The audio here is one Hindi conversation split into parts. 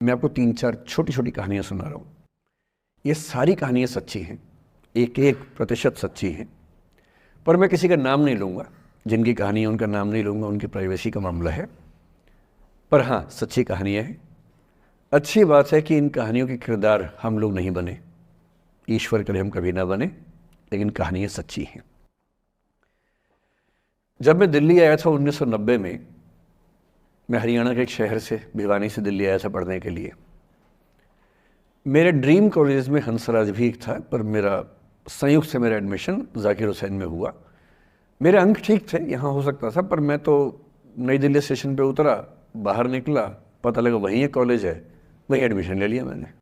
मैं आपको 3-4 छोटी छोटी कहानियाँ सुना रहा हूँ। ये सारी कहानियाँ सच्ची हैं, एक एक प्रतिशत सच्ची हैं, पर मैं किसी का नाम नहीं लूँगा। जिनकी कहानी है उनका नाम नहीं लूँगा, उनकी प्राइवेसी का मामला है। पर हाँ, सच्ची कहानियाँ हैं। अच्छी बात है कि इन कहानियों के किरदार हम लोग नहीं बने, ईश्वर करे हम कभी ना बने, लेकिन कहानियाँ सच्ची हैं। जब मैं दिल्ली आया था 1990 में, मैं हरियाणा के एक शहर से, भिवानी से दिल्ली आया था पढ़ने के लिए। मेरे ड्रीम कॉलेज में हंसराज भी एक था, पर मेरा संयुक्त से मेरा एडमिशन जाकिर हुसैन में हुआ। मेरे अंक ठीक थे, यहाँ हो सकता था, पर मैं तो नई दिल्ली स्टेशन पे उतरा, बाहर निकला, पता लगा वहीं एक कॉलेज है, वहीं एडमिशन ले लिया मैंने।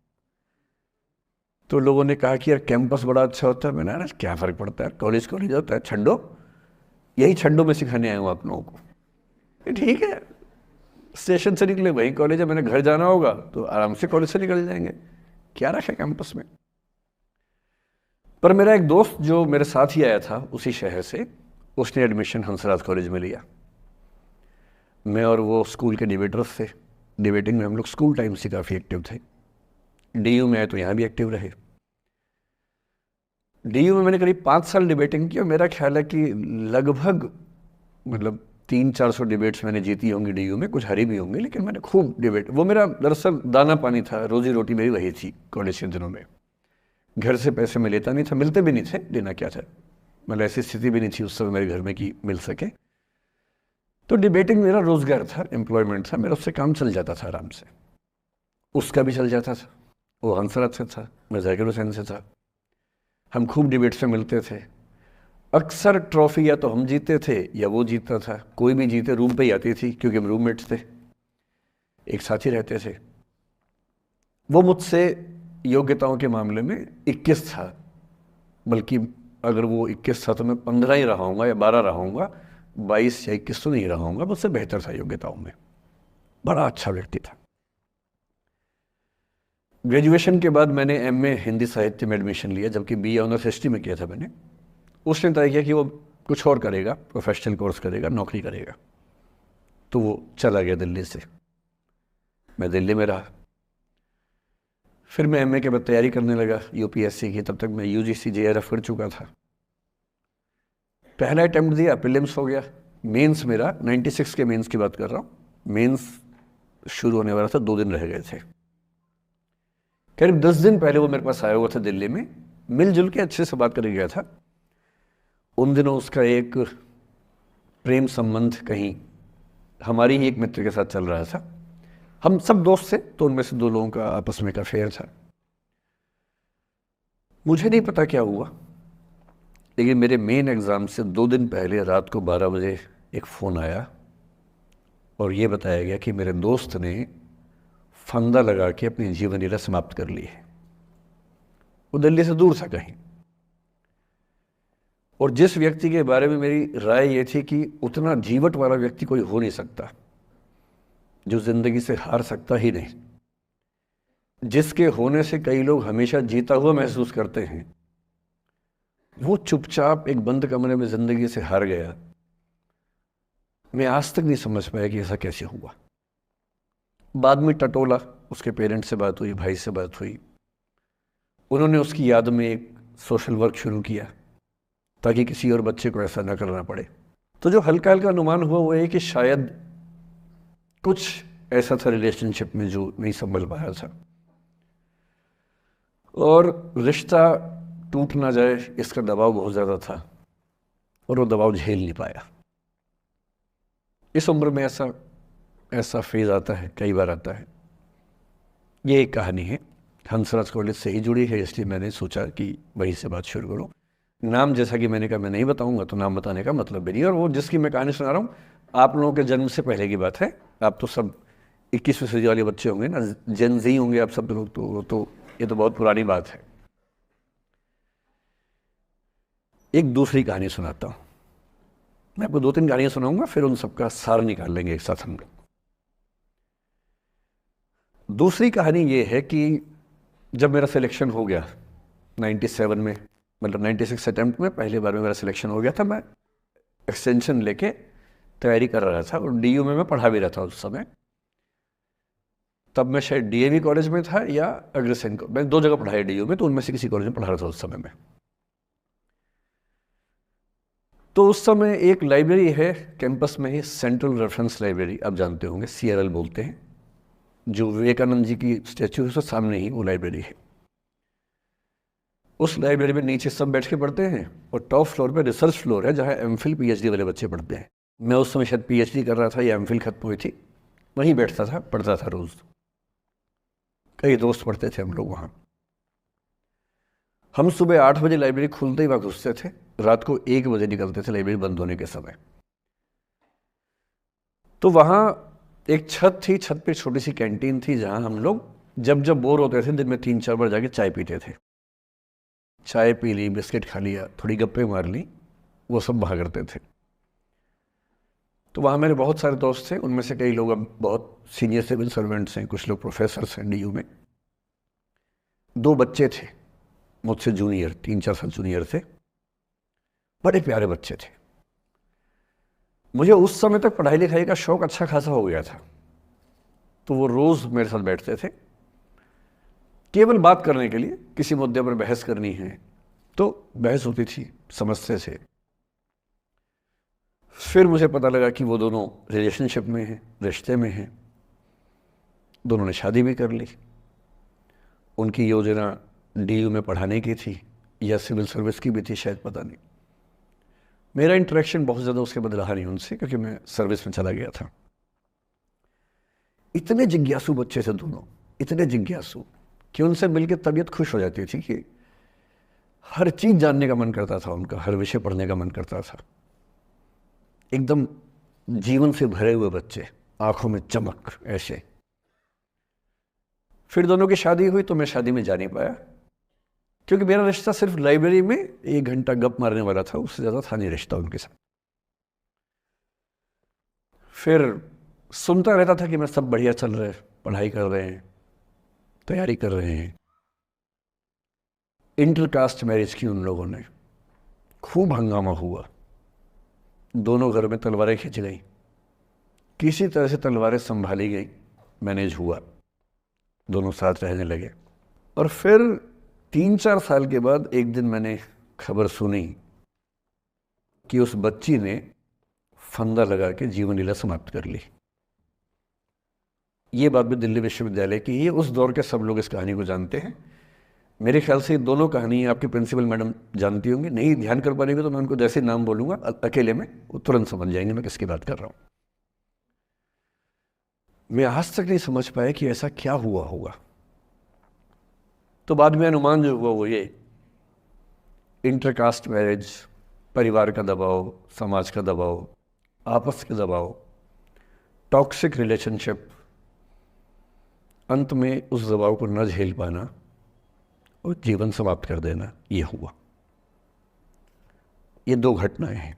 तो लोगों ने कहा कि यार कैंपस बड़ा अच्छा होता है। मैंने कहा क्या फ़र्क पड़ता है, कॉलेज कॉलेज होता है, छड्डो यही छड्डो में सिखाने आया हूँ आप लोगों को। ठीक है, स्टेशन से निकले वहीं कॉलेज है, मैंने घर जाना होगा तो आराम से कॉलेज से निकल जाएंगे, क्या रखा कैंपस में। पर मेरा एक दोस्त जो मेरे साथ ही आया था उसी शहर से, उसने एडमिशन हंसराज कॉलेज में लिया। मैं और वो स्कूल के डिबेटर्स थे, डिबेटिंग में हम लोग स्कूल टाइम से काफ़ी एक्टिव थे। डीयू में आए तो यहाँ भी एक्टिव रहे। डीयू में मैंने करीब 5 साल डिबेटिंग की और मेरा ख्याल है कि लगभग 300-400 डिबेट्स मैंने जीती होंगी डीयू में, कुछ हारी भी होंगी, लेकिन मैंने खूब डिबेट, वो मेरा दरअसल दाना पानी था, रोजी रोटी मेरी वही थी कॉलेज के दिनों में। घर से पैसे मैं लेता नहीं था, मिलते भी नहीं थे, लेना क्या था, ऐसी स्थिति भी नहीं थी उस समय मेरे घर में कि मिल सके। तो डिबेटिंग मेरा रोजगार था, एम्प्लॉयमेंट था, मेरा उससे काम चल जाता था आराम से। उसका भी चल जाता था, वो हंसराज से था, मैं जाकिर हुसैन से था। हम खूब डिबेट्स में मिलते थे। अक्सर ट्रॉफी या तो हम जीते थे या वो जीतता था, कोई भी जीते रूम पे ही आती थी, क्योंकि हम रूममेट्स थे, एक साथ ही रहते थे। वो मुझसे योग्यताओं के मामले में 21 था, बल्कि अगर वो 21 था तो मैं 15 ही रहा हूँगा या 12 रहा हूँगा, 22 या 21 तो नहीं रहा हूँगा, मुझसे बेहतर था योग्यताओं में, बड़ा अच्छा व्यक्ति था। ग्रेजुएशन के बाद मैंने एमए हिंदी साहित्य में एडमिशन लिया, जबकि बीए ऑनर्स हिस्ट्री में किया था मैंने। उसने तय किया कि वो कुछ और करेगा, प्रोफेशनल कोर्स करेगा, नौकरी करेगा, तो वो चला गया दिल्ली से। मैं दिल्ली में रहा। फिर मैं एमए के बाद तैयारी करने लगा यूपीएससी की। तब तक मैं यूजीसी जेआरएफ कर चुका था। पहला अटेम्प्ट दिया, प्रीलिम्स हो गया। मेंस मेरा 96 के मेंस की बात कर रहा हूँ, मेंस शुरू होने वाला था, 2 दिन रह गए थे। करीब 10 दिन पहले वो मेरे पास आया हुआ था दिल्ली में, मिलजुल के अच्छे से बात कर गया था। उन दिनों उसका एक प्रेम संबंध कहीं हमारी ही एक मित्र के साथ चल रहा था। हम सब दोस्त थे, तो उनमें से 2 लोगों का आपस में एक अफेयर था। मुझे नहीं पता क्या हुआ, लेकिन मेरे मेन एग्ज़ाम से 2 दिन पहले रात को 12 बजे एक फ़ोन आया और ये बताया गया कि मेरे दोस्त ने फंदा लगा के अपनी जीवन लीला समाप्त कर ली है। वो दिल्ली से दूर था कहीं, और जिस व्यक्ति के बारे में मेरी राय ये थी कि उतना जीवट वाला व्यक्ति कोई हो नहीं सकता, जो ज़िंदगी से हार सकता ही नहीं, जिसके होने से कई लोग हमेशा जीता हुआ महसूस करते हैं, वो चुपचाप एक बंद कमरे में ज़िंदगी से हार गया। मैं आज तक नहीं समझ पाया कि ऐसा कैसे हुआ। बाद में टटोला, उसके पेरेंट्स से बात हुई, भाई से बात हुई, उन्होंने उसकी याद में एक सोशल वर्क शुरू किया ताकि किसी और बच्चे को ऐसा ना करना पड़े। तो जो हल्का हल्का अनुमान हुआ वो है कि शायद कुछ ऐसा था रिलेशनशिप में जो नहीं संभल पाया था, और रिश्ता टूट ना जाए इसका दबाव बहुत ज़्यादा था, और वो दबाव झेल नहीं पाया। इस उम्र में ऐसा फेज़ आता है, कई बार आता है। ये एक कहानी है, हंसराज कॉलेज से ही जुड़ी है, इसलिए मैंने सोचा कि वहीं से बात शुरू करूँ। नाम जैसा कि मैंने कहा मैं नहीं बताऊंगा, तो नाम बताने का मतलब भी नहीं। और वो जिसकी मैं कहानी सुना रहा हूँ, आप लोगों के जन्म से पहले की बात है। आप तो सब 21वीं सदी वाले बच्चे होंगे ना, जेन ज़ी होंगे आप सब लोग, तो ये तो बहुत पुरानी बात है। एक दूसरी कहानी सुनाता हूँ। मैं आपको 2-3 कहानियाँ सुनाऊंगा, फिर उन सबका सार निकाल लेंगे एक साथ हम लोग। दूसरी कहानी ये है कि जब मेरा सिलेक्शन हो गया 97 में, 96 अटेम्प्ट में पहली बार में मेरा सिलेक्शन हो गया था, मैं एक्सटेंशन लेके तैयारी कर रहा था, और डीयू में मैं पढ़ा भी रहा था उस समय। तब मैं शायद डीएवी कॉलेज में था या अग्रसेन, मैं 2 जगह पढ़ा है डीयू में, तो उनमें से किसी कॉलेज में पढ़ा रहा था उस समय में। तो उस समय एक लाइब्रेरी है कैंपस में ही, सेंट्रल रेफरेंस लाइब्रेरी, आप जानते होंगे, CRL बोलते हैं, जो विवेकानंद जी की स्टैच्यू है उसके सामने ही वो लाइब्रेरी है। उस लाइब्रेरी में नीचे सब बैठ के पढ़ते हैं और टॉप फ्लोर पे रिसर्च फ्लोर है जहाँ MPhil PhD वाले बच्चे पढ़ते हैं। मैं उस समय शायद PhD कर रहा था या MPhil खत्म हुई थी, वहीं बैठता था, पढ़ता था रोज़। कई दोस्त पढ़ते थे हम लोग वहाँ। हम सुबह 8 बजे लाइब्रेरी खुलते ही वहाँ घुसते थे, रात को 1 बजे निकलते थे लाइब्रेरी बंद होने के समय। तो वहाँ एक छत थी, छत पे छोटी सी कैंटीन थी जहाँ हम लोग जब जब बोर होते थे दिन में 3-4 बार जाके चाय पीते थे। चाय पी ली, बिस्किट खा लिया, थोड़ी गप्पे मार ली, वो सब वहाँ करते थे। तो वहाँ मेरे बहुत सारे दोस्त थे, उनमें से कई लोग अब बहुत सीनियर सिविल सर्वेंट्स हैं, कुछ लोग प्रोफेसर्स हैं डीयू में। 2 बच्चे थे मुझसे जूनियर, 3-4 साल जूनियर थे, बड़े प्यारे बच्चे थे। मुझे उस समय तक पढ़ाई लिखाई का शौक अच्छा खासा हो गया था, तो वो रोज़ मेरे साथ बैठते थे केवल बात करने के लिए। किसी मुद्दे पर बहस करनी है तो बहस होती थी, समझते थे। फिर मुझे पता लगा कि वो दोनों रिलेशनशिप में हैं, रिश्ते में हैं, दोनों ने शादी भी कर ली। उनकी योजना डीयू में पढ़ाने की थी या सिविल सर्विस की भी थी, शायद, पता नहीं। मेरा इंटरेक्शन बहुत ज़्यादा उसके बाद रहा नहीं उनसे, क्योंकि मैं सर्विस में चला गया था। इतने जिज्ञासु बच्चे थे दोनों, इतने जिज्ञासु कि उनसे मिलकर तबीयत खुश हो जाती थी, कि हर चीज़ जानने का मन करता था उनका, हर विषय पढ़ने का मन करता था। एकदम जीवन से भरे हुए बच्चे, आंखों में चमक ऐसे। फिर दोनों की शादी हुई तो मैं शादी में जा नहीं पाया, क्योंकि मेरा रिश्ता सिर्फ लाइब्रेरी में 1 घंटा गप मारने वाला था, उससे ज़्यादा था नहीं रिश्ता उनके साथ। फिर सुनता रहता था कि मैं सब बढ़िया चल रहे, पढ़ाई कर रहे हैं, तैयारी कर रहे हैं। इंटरकास्ट मैरिज की उन लोगों ने, खूब हंगामा हुआ, दोनों घर में तलवारें खिंच गई, किसी तरह से तलवारें संभाली गई, मैनेज हुआ, दोनों साथ रहने लगे। और फिर 3-4 साल के बाद एक दिन मैंने खबर सुनी कि उस बच्ची ने फंदा लगा के जीवन लीला समाप्त कर ली। ये बात भी दिल्ली विश्वविद्यालय की है, उस दौर के सब लोग इस कहानी को जानते हैं। मेरे ख्याल से ये दोनों कहानी आपकी प्रिंसिपल मैडम जानती होंगी, नहीं ध्यान कर पाएंगे तो मैं उनको जैसे नाम बोलूँगा अकेले में वो तुरंत समझ जाएंगे मैं किसकी बात कर रहा हूँ। मैं आज तक नहीं समझ पाया कि ऐसा क्या हुआ होगा। तो बाद में अनुमान जो हुआ वो ये, इंटरकास्ट मैरिज, परिवार का दबाव, समाज का दबाव, आपस के दबाव, टॉक्सिक रिलेशनशिप, अंत में उस दबाव को न झेल पाना और जीवन समाप्त कर देना, ये हुआ। ये 2 घटनाएं हैं।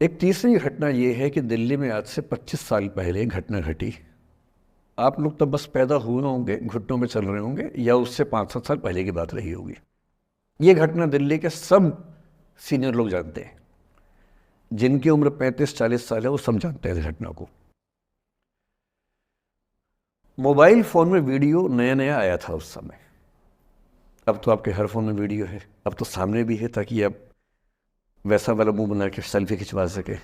एक तीसरी घटना ये है कि दिल्ली में आज से 25 साल पहले घटना घटी। आप लोग तब बस पैदा हुए होंगे, घुटनों में चल रहे होंगे, या उससे 5-7 साल पहले की बात रही होगी। ये घटना दिल्ली के सब सीनियर लोग जानते हैं, जिनकी उम्र 35-40 साल है वो सब जानते हैं इस घटना को। मोबाइल फ़ोन में वीडियो नया नया आया था उस समय। अब तो आपके हर फ़ोन में वीडियो है, अब तो सामने भी है, ताकि आप वैसा वाला मुंह बना के सेल्फी खिंचवा सके।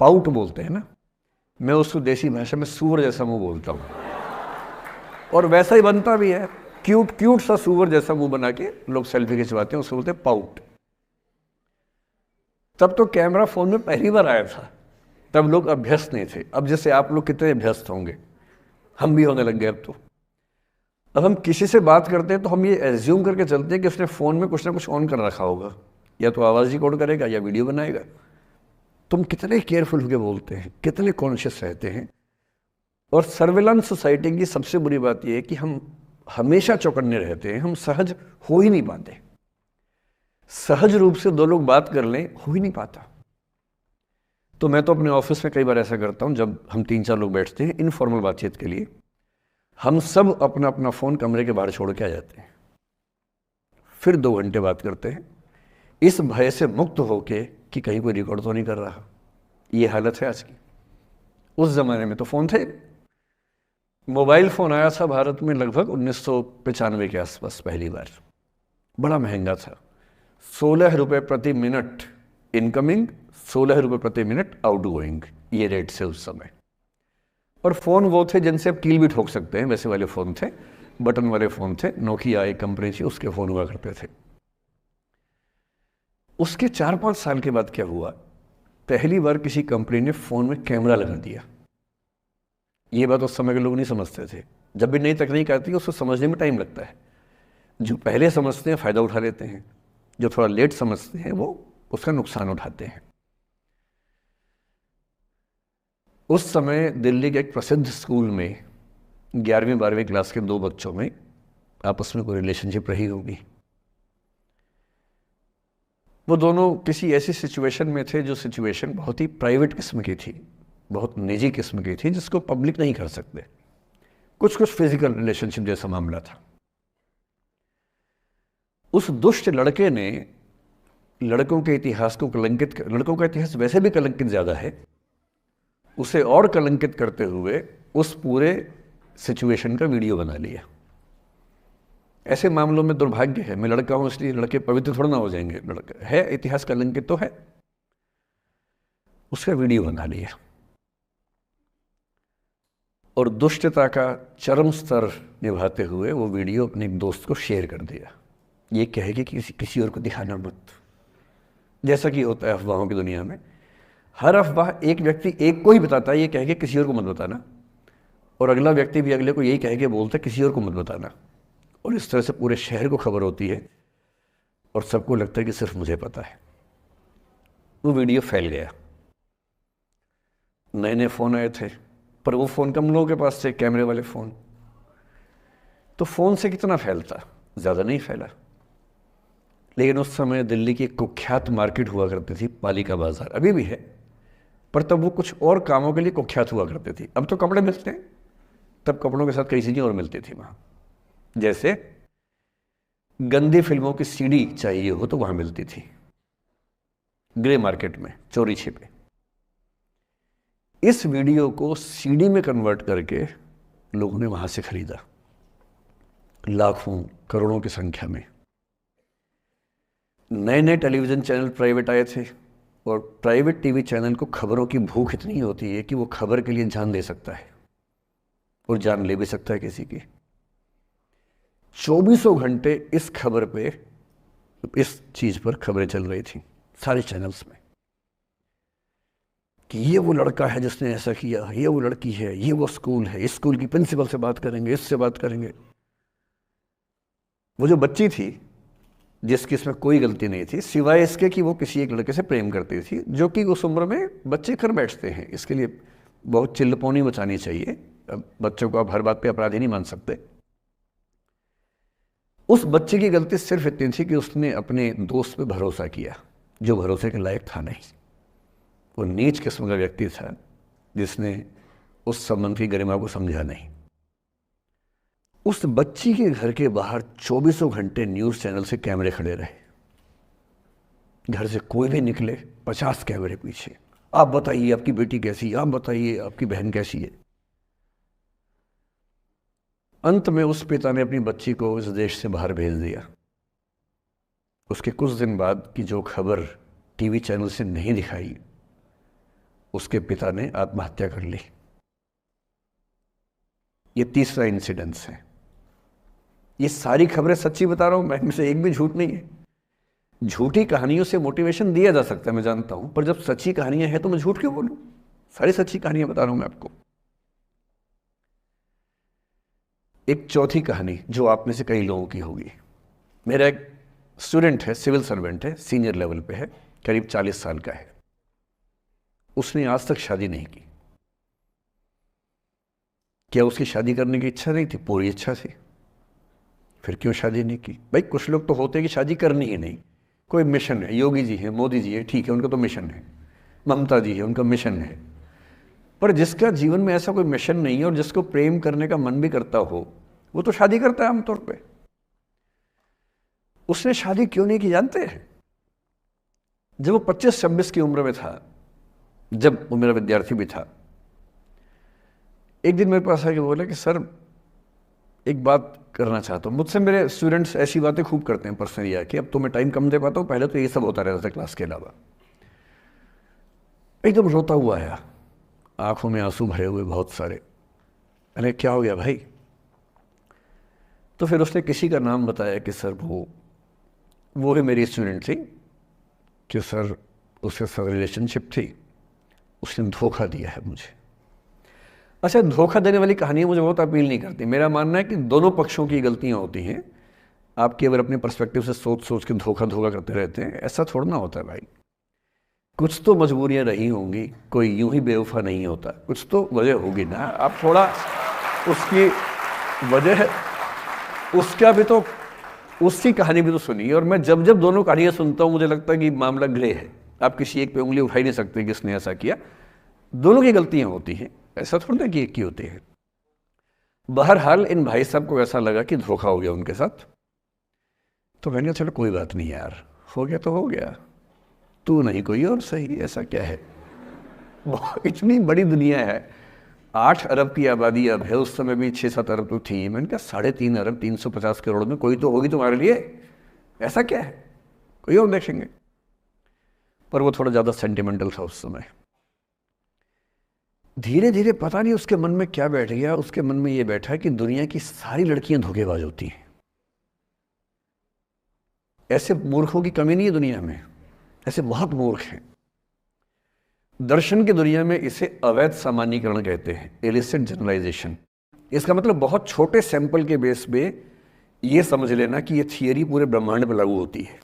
पाउट बोलते हैं ना, मैं उसको देसी भाषा में सूअर जैसा मुंह बोलता हूँ, और वैसा ही बनता भी है, क्यूट क्यूट सा सूअर जैसा मुंह बना के लोग सेल्फी खिंचवाते हैं, उसको बोलते हैं पाउट। तब तो कैमरा फ़ोन में पहली बार आया था, तब लोग अभ्यस्त नहीं थे। अब जैसे आप लोग कितने अभ्यस्त होंगे, हम भी होने लग गए अब तो। अब हम किसी से बात करते हैं तो हम ये एज्यूम करके चलते हैं कि उसने फ़ोन में कुछ ना कुछ ऑन कर रखा होगा, या तो आवाज़ रिकॉर्ड करेगा या वीडियो बनाएगा। तुम कितने केयरफुल होकर बोलते हैं, कितने कॉन्शियस रहते हैं। और सर्विलांस सोसाइटी की सबसे बुरी बात यह है कि हम हमेशा चौकन्ने रहते हैं, हम सहज हो ही नहीं पाते। सहज रूप से 2 लोग बात कर लें, हो ही नहीं पाता। तो मैं तो अपने ऑफिस में कई बार ऐसा करता हूँ, जब हम 3-4 लोग बैठते हैं इनफॉर्मल बातचीत के लिए, हम सब अपना अपना फ़ोन कमरे के बाहर छोड़ के आ जाते हैं, फिर 2 घंटे बात करते हैं, इस भय से मुक्त होके कि कहीं कोई रिकॉर्ड तो नहीं कर रहा। ये हालत है आज की। उस ज़माने में तो फ़ोन थे। मोबाइल फ़ोन आया था भारत में लगभग 1995 के आसपास पहली बार। बड़ा महंगा था, 16 रुपये प्रति मिनट इनकमिंग, 16 रुपये प्रति मिनट आउटगोइंग, ये रेट से उस समय। और फ़ोन वो थे जिनसे आप कील भी ठोक सकते हैं, वैसे वाले फ़ोन थे, बटन वाले फ़ोन थे। नोकिया एक कंपनी थी, उसके फ़ोन हुआ करते थे। उसके 4-5 साल के बाद क्या हुआ, पहली बार किसी कंपनी ने फ़ोन में कैमरा लगा दिया। ये बात उस समय के लोग नहीं समझते थे। जब भी नई तकनीक आती है उसको समझने में टाइम लगता है। जो पहले समझते हैं फ़ायदा उठा लेते हैं, जो थोड़ा लेट समझते हैं वो उसका नुकसान उठाते हैं। उस समय दिल्ली के एक प्रसिद्ध स्कूल में 11वीं-12वीं क्लास के 2 बच्चों में आपस में कोई रिलेशनशिप रही होगी। वो दोनों किसी ऐसी सिचुएशन में थे जो सिचुएशन बहुत ही प्राइवेट किस्म की थी, बहुत निजी किस्म की थी, जिसको पब्लिक नहीं कर सकते। कुछ फिजिकल रिलेशनशिप जैसा मामला था। उस दुष्ट लड़के ने लड़कों के इतिहास को कलंकित, लड़कों का इतिहास वैसे भी कलंकित ज़्यादा है, उसे और कलंकित करते हुए उस पूरे सिचुएशन का वीडियो बना लिया। ऐसे मामलों में दुर्भाग्य है, मैं लड़का हूं इसलिए लड़के पवित्र थोड़ा ना हो जाएंगे, लड़का है इतिहास कलंकित तो है, उसका वीडियो बना लिया और दुष्टता का चरम स्तर निभाते हुए वो वीडियो अपने एक दोस्त को शेयर कर दिया। ये कहे कि किसी और को दिखाना मत, जैसा कि होता है अफवाहों की दुनिया में। हर अफवाह एक व्यक्ति एक को ही बताता है, ये कह के किसी और को मत बताना, और अगला व्यक्ति भी अगले को यही कह के बोलता है किसी और को मत बताना, और इस तरह से पूरे शहर को खबर होती है और सबको लगता है कि सिर्फ मुझे पता है। वो वीडियो फैल गया। नए नए फ़ोन आए थे, पर वो फ़ोन कम लोगों के पास थे, कैमरे वाले फ़ोन। तो फ़ोन से कितना फैलता, ज़्यादा नहीं फैला। लेकिन उस समय दिल्ली की एक कुख्यात मार्केट हुआ करती थी, पालिका बाज़ार, अभी भी है, पर तब वो कुछ और कामों के लिए कुख्यात हुआ करती थी। अब तो कपड़े मिलते हैं, तब कपड़ों के साथ कई चीज़ें और मिलती थी वहाँ। जैसे गंदी फिल्मों की सीडी चाहिए हो तो वहाँ मिलती थी, ग्रे मार्केट में चोरी छिपे। इस वीडियो को सीडी में कन्वर्ट करके लोगों ने वहाँ से खरीदा, लाखों करोड़ों की संख्या में। नए नए टेलीविज़न चैनल प्राइवेट आए थे, और प्राइवेट टीवी चैनल को खबरों की भूख इतनी होती है कि वो खबर के लिए जान दे सकता है और जान ले भी सकता है किसी की। 24 घंटे इस खबर पे, इस चीज़ पर खबरें चल रही थी सारे चैनल्स में कि ये वो लड़का है जिसने ऐसा किया, ये वो लड़की है, ये वो स्कूल है, इस स्कूल की प्रिंसिपल से बात करेंगे, इससे बात करेंगे। वो जो बच्ची थी जिसकी इसमें कोई गलती नहीं थी, सिवाय इसके कि वो किसी एक लड़के से प्रेम करती थी, जो कि उस उम्र में बच्चे कर बैठते हैं। इसके लिए बहुत चिल्लपौनी मचानी चाहिए। बच्चों को आप हर बात पे अपराधी नहीं मान सकते। उस बच्चे की गलती सिर्फ इतनी थी कि उसने अपने दोस्त पे भरोसा किया, जो भरोसे के लायक था नहीं। वो नीच किस्म का व्यक्ति था जिसने उस संबंध की गरिमा को समझा नहीं। उस बच्ची के घर के बाहर 24 घंटे न्यूज़ चैनल से कैमरे खड़े रहे। घर से कोई भी निकले 50 कैमरे पीछे, आप बताइए आपकी बेटी कैसी है, आप बताइए आपकी बहन कैसी है। अंत में उस पिता ने अपनी बच्ची को इस देश से बाहर भेज दिया। उसके कुछ दिन बाद की जो खबर टीवी चैनल से नहीं दिखाई, उसके पिता ने आत्महत्या कर ली। ये तीसरा इंसिडेंस है। ये सारी खबरें सच्ची बता रहा हूं मैं, इनमें से एक भी झूठ नहीं है। झूठी कहानियों से मोटिवेशन दिया जा सकता है, मैं जानता हूं, पर जब सच्ची कहानियां हैं तो मैं झूठ क्यों बोलूं? सारी सच्ची कहानियां बता रहा हूं मैं आपको। एक चौथी कहानी जो आप में से कई लोगों की होगी। मेरा एक स्टूडेंट है, सिविल सर्वेंट है, सीनियर लेवल पे है, करीब 40 साल का है। उसने आज तक शादी नहीं की। क्या उसकी शादी करने की इच्छा नहीं थी? पूरी इच्छा थी। फिर क्यों शादी नहीं की? भाई कुछ लोग तो होते हैं कि शादी करनी ही नहीं, कोई मिशन है, योगी जी है, मोदी जी है, ठीक है, उनका तो मिशन है, ममता जी है, उनका मिशन है। पर जिसका जीवन में ऐसा कोई मिशन नहीं है और जिसको प्रेम करने का मन भी करता हो, वो तो शादी करता है आमतौर पे। उसने शादी क्यों नहीं की जानते हैं? जब वो 25-26 की उम्र में था, जब वो मेरा विद्यार्थी भी था, एक दिन मेरे पास आके बोला कि सर एक बात करना चाहता हूँ। मुझसे मेरे स्टूडेंट्स ऐसी बातें खूब करते हैं पर्सनली आके, अब तो मैं टाइम कम दे पाता हूँ, पहले तो ये सब होता रहता था क्लास के अलावा। एकदम रोता हुआ आया, आंखों में आंसू भरे हुए बहुत सारे। मैंने क्या हो गया भाई? तो फिर उसने किसी का नाम बताया कि सर वो है मेरी स्टूडेंट थी कि सर उसके साथ रिलेशनशिप थी, उसने धोखा दिया है मुझे। अच्छा, धोखा देने वाली कहानियाँ मुझे बहुत अपील नहीं करती। मेरा मानना है कि दोनों पक्षों की गलतियाँ होती हैं। आप केवल अपने पर्सपेक्टिव से सोच सोच के धोखा करते रहते हैं, ऐसा थोड़ा ना होता है भाई। कुछ तो मजबूरियाँ रही होंगी, कोई यूं ही बेवफा नहीं होता, कुछ तो वजह होगी ना। आप थोड़ा उसकी वजह, उसका भी तो, उसकी कहानी भी तो सुनिए। और मैं जब जब दोनों कहानियाँ सुनता हूँ मुझे लगता है कि मामला ग्रे है। आप किसी एक पे उंगली उठा ही नहीं सकते कि इसने ऐसा किया। दोनों की गलतियाँ होती हैं, ऐसा थोड़ा ना कि एक की होती है। बहरहाल इन भाई साहब को ऐसा लगा कि धोखा हो गया उनके साथ। तो मैंने कहा चलो कोई बात नहीं यार, हो गया तो हो गया, तू नहीं कोई और सही, ऐसा क्या है। इतनी बड़ी दुनिया है, 8 अरब की आबादी अब है, उस समय भी 6-7 अरब तो थी। मैंने कहा 3.5 अरब 350 करोड़ में कोई तो होगी तुम्हारे लिए, ऐसा क्या है, कोई और देखेंगे। पर वो थोड़ा ज़्यादा सेंटिमेंटल था उस समय। धीरे धीरे पता नहीं उसके मन में क्या बैठ गया, उसके मन में ये बैठा कि दुनिया की सारी लड़कियां धोखेबाज होती हैं। ऐसे मूर्खों की कमी नहीं है दुनिया में, ऐसे बहुत मूर्ख हैं। दर्शन की दुनिया में इसे अवैध सामान्यीकरण कहते हैं, इलिसिट जनरलाइजेशन। इसका मतलब बहुत छोटे सैंपल के बेस पे ये समझ लेना कि ये थियरी पूरे ब्रह्मांड पर लागू होती है।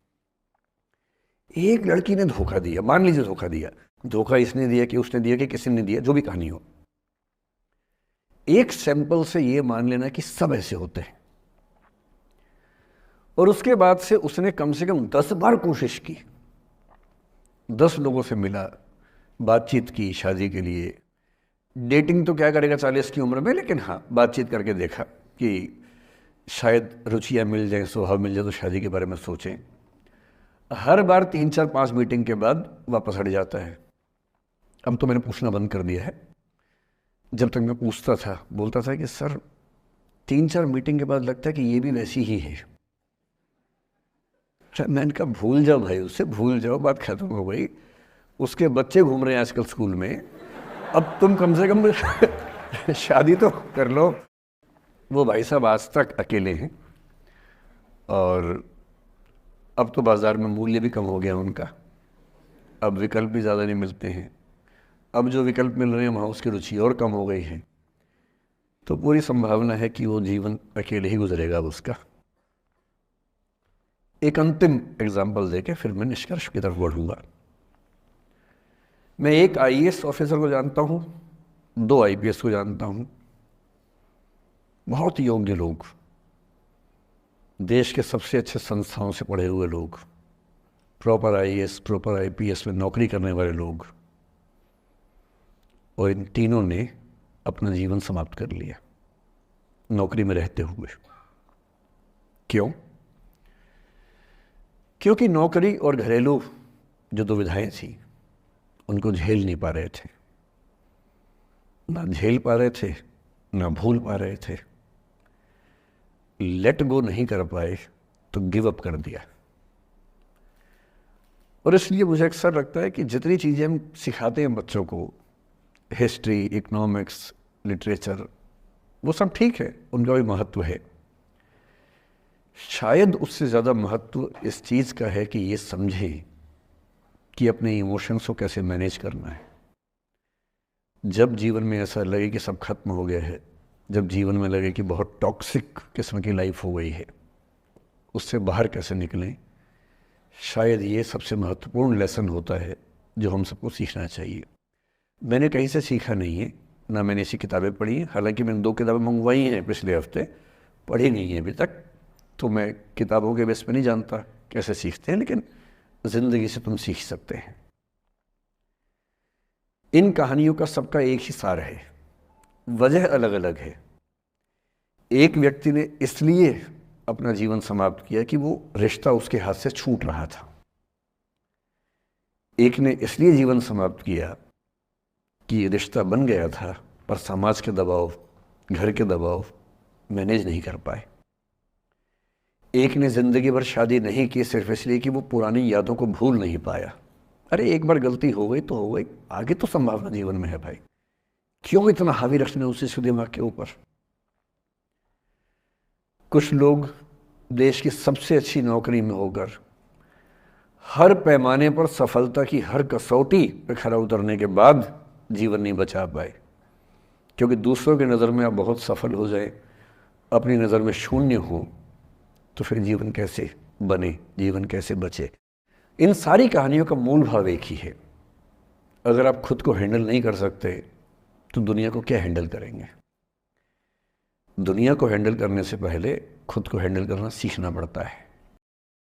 एक लड़की ने धोखा दिया, मान लीजिए धोखा दिया, धोखा इसने दिया कि उसने दिया कि किसी ने दिया, जो भी कहानी हो, एक सैंपल से ये मान लेना कि सब ऐसे होते हैं। और उसके बाद से उसने कम से कम 10 बार कोशिश की, 10 लोगों से मिला, बातचीत की शादी के लिए। डेटिंग तो क्या करेगा 40 की उम्र में, लेकिन हाँ बातचीत करके देखा कि शायद रुचियाँ मिल जाएं, स्वभाव मिल जाए तो शादी के बारे में सोचें। हर बार 3-4-5 मीटिंग के बाद वापस हट जाता है। अब तो मैंने पूछना बंद कर दिया है। जब तक मैं पूछता था बोलता था कि सर 3-4 मीटिंग के बाद लगता है कि ये भी वैसी ही है। मैंने कहा भूल जाओ भाई, उससे भूल जाओ, बात खत्म हो गई। उसके बच्चे घूम रहे हैं आजकल स्कूल में, अब तुम कम से कम शादी तो कर लो। वो भाई साहब आज तक अकेले हैं, और अब तो बाज़ार में मूल्य भी कम हो गया उनका, अब विकल्प भी ज़्यादा नहीं मिलते हैं। अब जो विकल्प मिल रहे हैं वहाँ उसकी रुचि और कम हो गई है। तो पूरी संभावना है कि वो जीवन अकेले ही गुजरेगा उसका। एक अंतिम एग्जाम्पल देके फिर मैं निष्कर्ष की तरफ बढ़ूँगा। मैं एक IAS ऑफिसर को जानता हूँ, 2 IPS को जानता हूँ, बहुत योग्य लोग, देश के सबसे अच्छे संस्थाओं से पढ़े हुए लोग, प्रॉपर IAS प्रॉपर IPS में नौकरी करने वाले लोग, और इन तीनों ने अपना जीवन समाप्त कर लिया नौकरी में रहते हुए। क्यों? क्योंकि नौकरी और घरेलू जो दुविधाएं थी उनको झेल नहीं पा रहे थे, ना झेल पा रहे थे ना भूल पा रहे थे। लेट गो नहीं कर पाए तो गिव अप कर दिया। और इसलिए मुझे अक्सर लगता है कि जितनी चीज़ें हम सिखाते हैं बच्चों को, हिस्ट्री, इकोनॉमिक्स, लिटरेचर, वो सब ठीक है, उनका भी महत्व है। शायद उससे ज़्यादा महत्व इस चीज़ का है कि ये समझें कि अपने इमोशंस को कैसे मैनेज करना है। जब जीवन में ऐसा लगे कि सब खत्म हो गया है, जब जीवन में लगे कि बहुत टॉक्सिक किस्म की लाइफ हो गई है, उससे बाहर कैसे निकलें, शायद ये सबसे महत्वपूर्ण लेसन होता है जो हम सबको सीखना चाहिए। मैंने कहीं से सीखा नहीं है, ना मैंने ऐसी किताबें पढ़ी हैं। हालांकि मैंने 2 किताबें मंगवाई हैं पिछले हफ्ते, पढ़ी नहीं है अभी तक, तो मैं किताबों के बेस पे नहीं जानता कैसे सीखते हैं, लेकिन ज़िंदगी से तुम सीख सकते हैं। इन कहानियों का सबका एक ही सार है, वजह अलग अलग है। एक व्यक्ति ने इसलिए अपना जीवन समाप्त किया कि वो रिश्ता उसके हाथ से छूट रहा था। एक ने इसलिए जीवन समाप्त किया कि रिश्ता बन गया था पर समाज के दबाव, घर के दबाव मैनेज नहीं कर पाए। एक ने ज़िंदगी भर शादी नहीं की सिर्फ इसलिए कि वो पुरानी यादों को भूल नहीं पाया। अरे एक बार गलती हो गई तो हो गई, आगे तो संभावना जीवन में है भाई, क्यों इतना हावी रखना है उसी दिमाग के ऊपर। कुछ लोग देश की सबसे अच्छी नौकरी में होकर हर पैमाने पर सफलता की हर कसौटी पे खरा उतरने के बाद जीवन नहीं बचा पाए, क्योंकि दूसरों की नज़र में आप बहुत सफल हो जाए, अपनी नज़र में शून्य हो, तो फिर जीवन कैसे बने, जीवन कैसे बचे। इन सारी कहानियों का मूल भाव एक ही है, अगर आप खुद को हैंडल नहीं कर सकते तो दुनिया को क्या हैंडल करेंगे। दुनिया को हैंडल करने से पहले खुद को हैंडल करना सीखना पड़ता है।